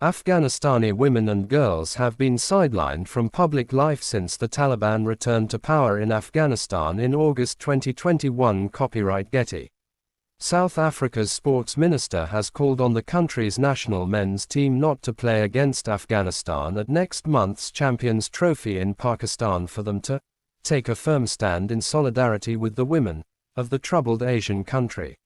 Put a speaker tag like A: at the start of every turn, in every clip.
A: Afghanistani women and girls have been sidelined from public life since the Taliban returned to power in Afghanistan in August 2021. Copyright Getty. South Africa's sports minister has called on the country's national men's team not to play against Afghanistan at next month's Champions Trophy in Pakistan for them to take a firm stand in solidarity with the women of the troubled Asian country.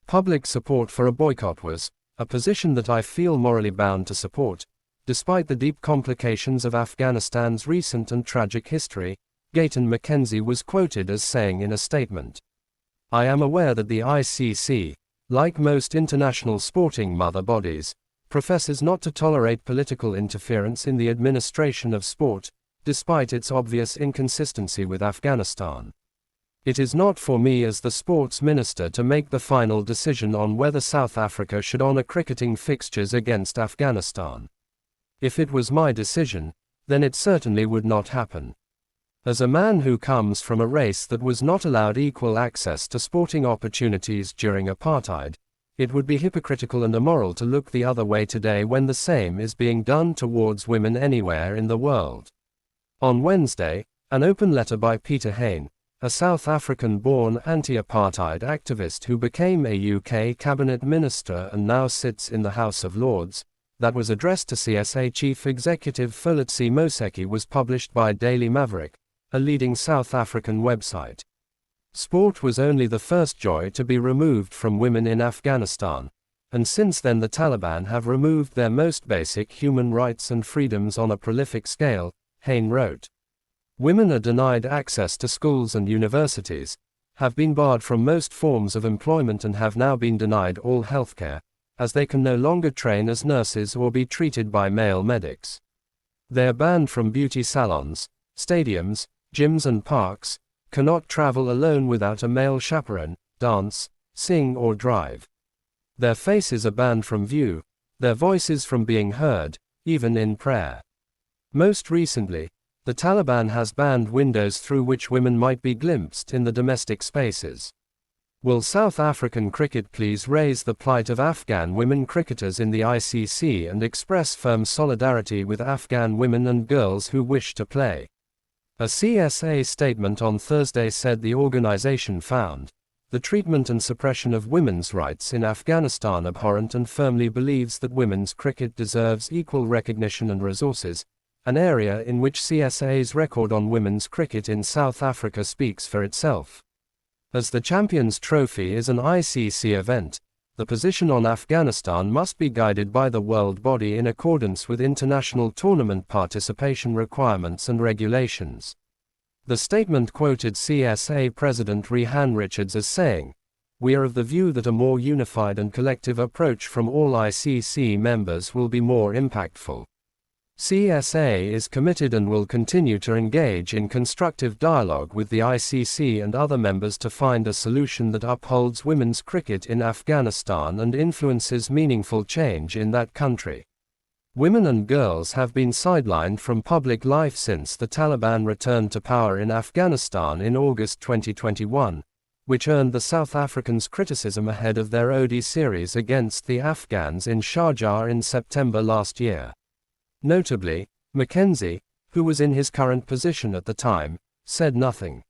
A: Public support for a boycott was a position that I feel morally bound to support, despite the deep complications of Afghanistan's recent and tragic history, Gayton McKenzie was quoted as saying in a statement. I am aware that the ICC, like most international sporting mother bodies, professes not to tolerate political interference in the administration of sport, despite its obvious inconsistency with Afghanistan. It is not for me as the sports minister to make the final decision on whether South Africa should honor cricketing fixtures against Afghanistan. If it was my decision, then it certainly would not happen. As a man who comes from a race that was not allowed equal access to sporting opportunities during apartheid, it would be hypocritical and immoral to look the other way today when the same is being done towards women anywhere in the world. On Wednesday, an open letter by Peter Hain, a South African-born anti-apartheid activist who became a UK cabinet minister and now sits in the House of Lords, that was addressed to CSA Chief Executive Fuletsi Moseki was published by Daily Maverick, a leading South African website. Sport was only the first joy to be removed from women in Afghanistan, and since then the Taliban have removed their most basic human rights and freedoms on a prolific scale, Hain wrote. Women are denied access to schools and universities, have been barred from most forms of employment and have now been denied all healthcare, as they can no longer train as nurses or be treated by male medics. They are banned from beauty salons, stadiums, gyms and parks, cannot travel alone without a male chaperone, dance, sing or drive. Their faces are banned from view, their voices from being heard, even in prayer. Most recently, the Taliban has banned windows through which women might be glimpsed in the domestic spaces. Will South African cricket please raise the plight of Afghan women cricketers in the ICC and express firm solidarity with Afghan women and girls who wish to play? A CSA statement on Thursday said the organization found the treatment and suppression of women's rights in Afghanistan abhorrent and firmly believes that women's cricket deserves equal recognition and resources, an area in which CSA's record on women's cricket in South Africa speaks for itself. As the Champions Trophy is an ICC event, the position on Afghanistan must be guided by the world body in accordance with international tournament participation requirements and regulations. The statement quoted CSA President Rehan Richards as saying, "We are of the view that a more unified and collective approach from all ICC members will be more impactful. CSA is committed and will continue to engage in constructive dialogue with the ICC and other members to find a solution that upholds women's cricket in Afghanistan and influences meaningful change in that country." Women and girls have been sidelined from public life since the Taliban returned to power in Afghanistan in August 2021, which earned the South Africans criticism ahead of their ODI series against the Afghans in Sharjah in September last year. Notably, McKenzie, who was in his current position at the time, said nothing.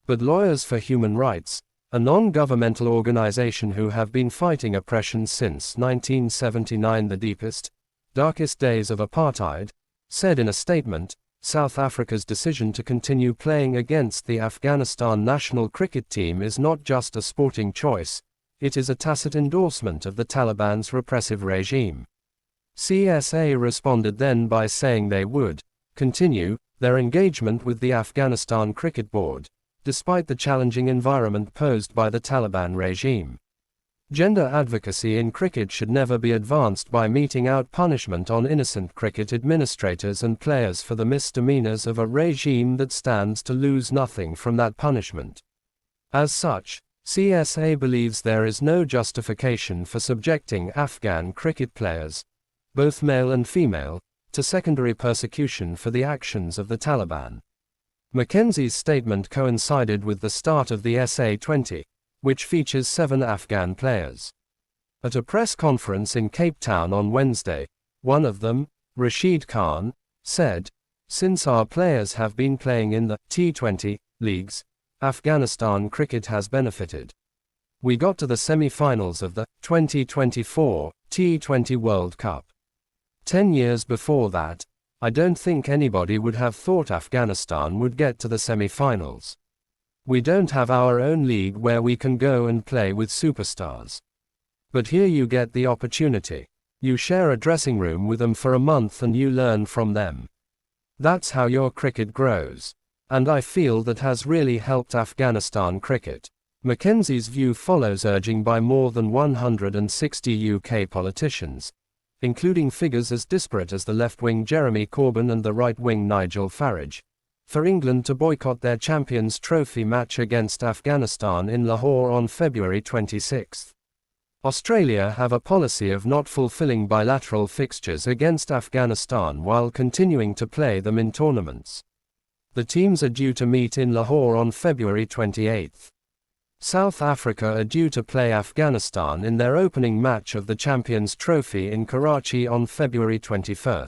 A: But Lawyers for Human Rights, a non-governmental organization who have been fighting oppression since 1979, the deepest, darkest days of apartheid, said in a statement, South Africa's decision to continue playing against the Afghanistan national cricket team is not just a sporting choice, it is a tacit endorsement of the Taliban's repressive regime. CSA responded then by saying they would continue their engagement with the Afghanistan Cricket Board, despite the challenging environment posed by the Taliban regime. Gender advocacy in cricket should never be advanced by meting out punishment on innocent cricket administrators and players for the misdemeanors of a regime that stands to lose nothing from that punishment. As such, CSA believes there is no justification for subjecting Afghan cricket players, both male and female, to secondary persecution for the actions of the Taliban. McKenzie's statement coincided with the start of the SA20, which features 7 Afghan players. At a press conference in Cape Town on Wednesday, One of them, Rashid Khan, said, "Since our players have been playing in the T20 leagues, Afghanistan cricket has benefited. We got to the semi-finals of the 2024 T20 World Cup. 10 years before that, I don't think anybody would have thought Afghanistan would get to the semi-finals. We don't have our own league where we can go and play with superstars. But here you get the opportunity. You share a dressing room with them for a month and you learn from them. That's how your cricket grows. And I feel that has really helped Afghanistan cricket." Mackenzie's view follows urging by more than 160 UK politicians, including figures as disparate as the left-wing Jeremy Corbyn and the right-wing Nigel Farage, for England to boycott their Champions Trophy match against Afghanistan in Lahore on February 26. Australia have a policy of not fulfilling bilateral fixtures against Afghanistan while continuing to play them in tournaments. The teams are due to meet in Lahore on February 28. South Africa are due to play Afghanistan in their opening match of the Champions Trophy in Karachi on February 21.